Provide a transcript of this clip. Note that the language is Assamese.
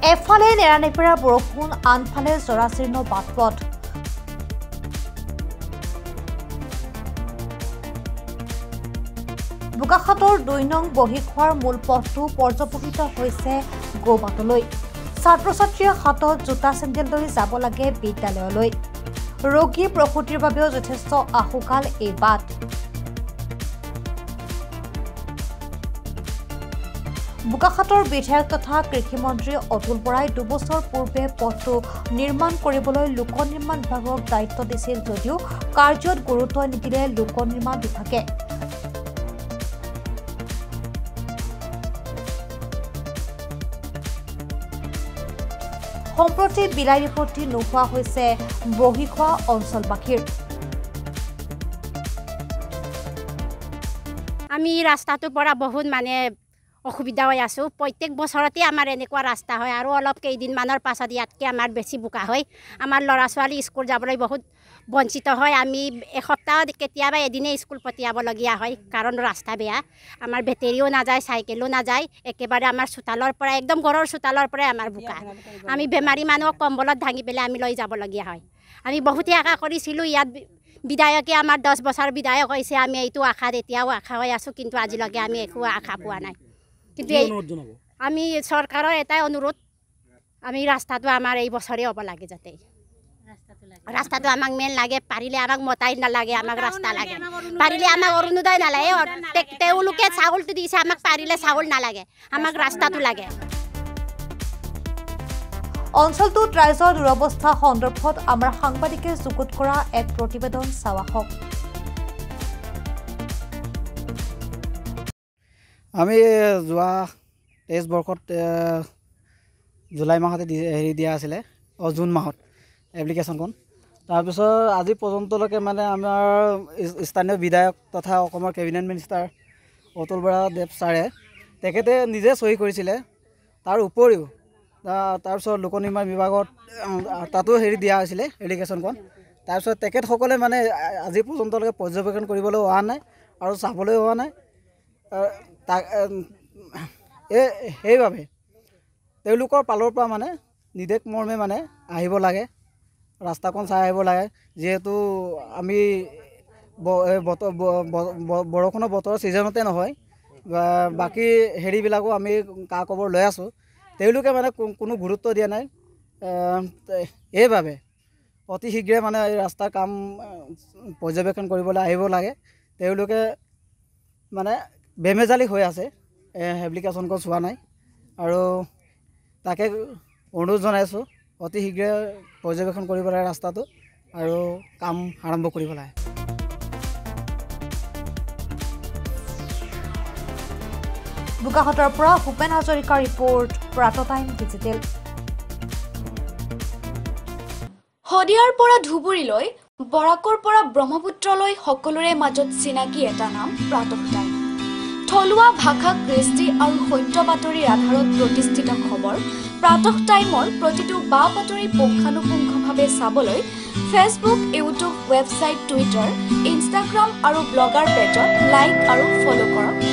এফালে নেৰানেপেৰা বৰষুণ আনফালে জৰাজীৰ্ণ বাটপথ বোকাখাতৰ ২ নং বহিখোৱাৰ মূল পথটো পৰ্যবসিত হৈছে গৌবাটলৈ ছাত্ৰ-ছাত্ৰীয়ে হাতত জোতা চেণ্ডেল লৈ যাব লাগে বিদ্যালয়লৈ ৰোগী প্ৰসূতিৰ বাবেও যথেষ্ট আহুকাল এই বাট বোকাখাতৰ বিধায়ক তথা কৃষিমন্ত্ৰী অতুল বৰাই ২ বছৰ পূৰ্বে পথটো নিৰ্মাণ কৰিবলৈ লোক নিৰ্মাণ বিভাগক দায়িত্ব দিছিল যদিও কাৰ্যত গুৰুত্ব নিদিলে লোক নিৰ্মাণ বিভাগে সম্প্ৰতি বিলাই ৰিপৰ্টি নোহোৱা হৈছে বহিখোৱা অঞ্চলবাসীৰ আমি ৰাস্তাটোৰ পৰা বহুত মানে অসুবিধা হৈ আছো প্ৰত্যেক বছৰতে আমাৰ এনেকুৱা ৰাস্তা হয় আৰু অলপ কেইদিনমানৰ পাছত ইয়াতকৈ আমাৰ বেছি বোকা হয় আমাৰ ল'ৰা ছোৱালী স্কুল যাবলৈ বহুত বঞ্চিত হয় আমি এসপ্তাহ কেতিয়াবা এদিনে স্কুল পঠিয়াবলগীয়া হয় কাৰণ ৰাস্তা বেয়া আমাৰ বেটেৰীও নাযায় চাইকেলো নাযায় একেবাৰে আমাৰ চোতালৰ পৰা একদম ঘৰৰ চোতালৰ পৰাই আমাৰ বোকা আমি বেমাৰী মানুহক কম্বলত ভাঙি পেলাই আমি লৈ যাবলগীয়া হয় আমি বহুতেই আশা কৰিছিলোঁ ইয়াত বিধায়কে আমাৰ 10 বছৰ বিধায়ক হৈছে আমি এইটো আশাত এতিয়াও আশা হৈ আছোঁ কিন্তু আজিলৈকে আমি একো আশা পোৱা নাই কিন্তু আমি চৰকাৰৰ এটাই অনুৰোধ আমি ৰাস্তাটো আমাৰ এই বছৰে হ'ব লাগে যাতে ৰাস্তাটো আমাক মেইন লাগে পাৰিলে আমাক মতাই নালাগে আমাক ৰাস্তা লাগে পাৰিলে আমাক অৰুণোদয় নালাগে তেওঁলোকে চাউলটো দিছে আমাক পাৰিলে চাউল নালাগে আমাক ৰাস্তাটো লাগে অঞ্চলটোত ৰাইজৰ দুৰৱস্থা সন্দৰ্ভত আমাৰ সাংবাদিকে যুগুত কৰা এক প্ৰতিবেদন চাৱা হওক আমি যোৱা 23 বৰ্ষত জুলাই মাহতে হেৰি দিয়া আছিলে জুন মাহত এপ্লিকেশ্যনখন তাৰপিছত আজি পৰ্যন্তলৈকে মানে আমাৰ স্থানীয় বিধায়ক তথা অসমৰ কেবিনেট মিনিষ্টাৰ অতুল বৰা দেৱ ছাৰে তেখেতে নিজে চহী কৰিছিলে তাৰ উপৰিও তাৰপিছত লোক নিৰ্মাণ বিভাগত তাতো হেৰি দিয়া হৈছিলে এপ্লিকেশ্যনখন তাৰপিছত তেখেতসকলে মানে আজি পৰ্যন্তলৈকে পৰ্যবেক্ষণ কৰিবলৈ অহা নাই আৰু চাবলৈ অহা নাই সেইবাবে তেওঁলোকৰ পালৰ পৰা মানে নিৰ্দেশ মৰ্মে মানে আহিব লাগে ৰাস্তাখন চাই আহিব লাগে যিহেতু আমি বৰষুণৰ বতৰৰ ছিজনতে নহয় বাকী হেৰিবিলাকো আমি কা খবৰ লৈ আছোঁ তেওঁলোকে মানে কোনো গুৰুত্ব দিয়া নাই এইবাবে অতি শীঘ্ৰে মানে এই ৰাস্তাৰ কাম পৰ্যবেক্ষণ কৰিবলৈ আহিব লাগে তেওঁলোকে মানে বেমেজালি হৈ আছে এপ্লিকেশ্যনখন চোৱা নাই আৰু তাকে অনুৰোধ জনাইছোঁ অতি শীঘ্ৰে পৰ্যবেক্ষণ কৰিব লাগে ৰাস্তাটো আৰু কাম আৰম্ভ কৰিব লাগে বোকাখাতৰ পৰা ভূপেন হাজৰিকাৰ ৰিপৰ্ট প্ৰাতঃ টাইম ডিজিটেল শদিয়াৰ পৰা ধুবুৰীলৈ বৰাকৰ পৰা ব্ৰহ্মপুত্ৰলৈ সকলোৰে মাজত চিনাকি এটা নাম প্ৰাতঃ টাইম থলুৱা ভাষা কৃষ্টি আৰু সত্য বাতৰিৰ আধাৰত প্ৰতিষ্ঠিত খবৰ প্ৰাতঃ টাইমৰ প্ৰতিটো বা বাতৰি পুংখানুপুংখভাৱে চাবলৈ Facebook YouTube website Twitter Instagram আৰু ব্লগাৰ পেজত লাইক আৰু ফ'ল' কৰক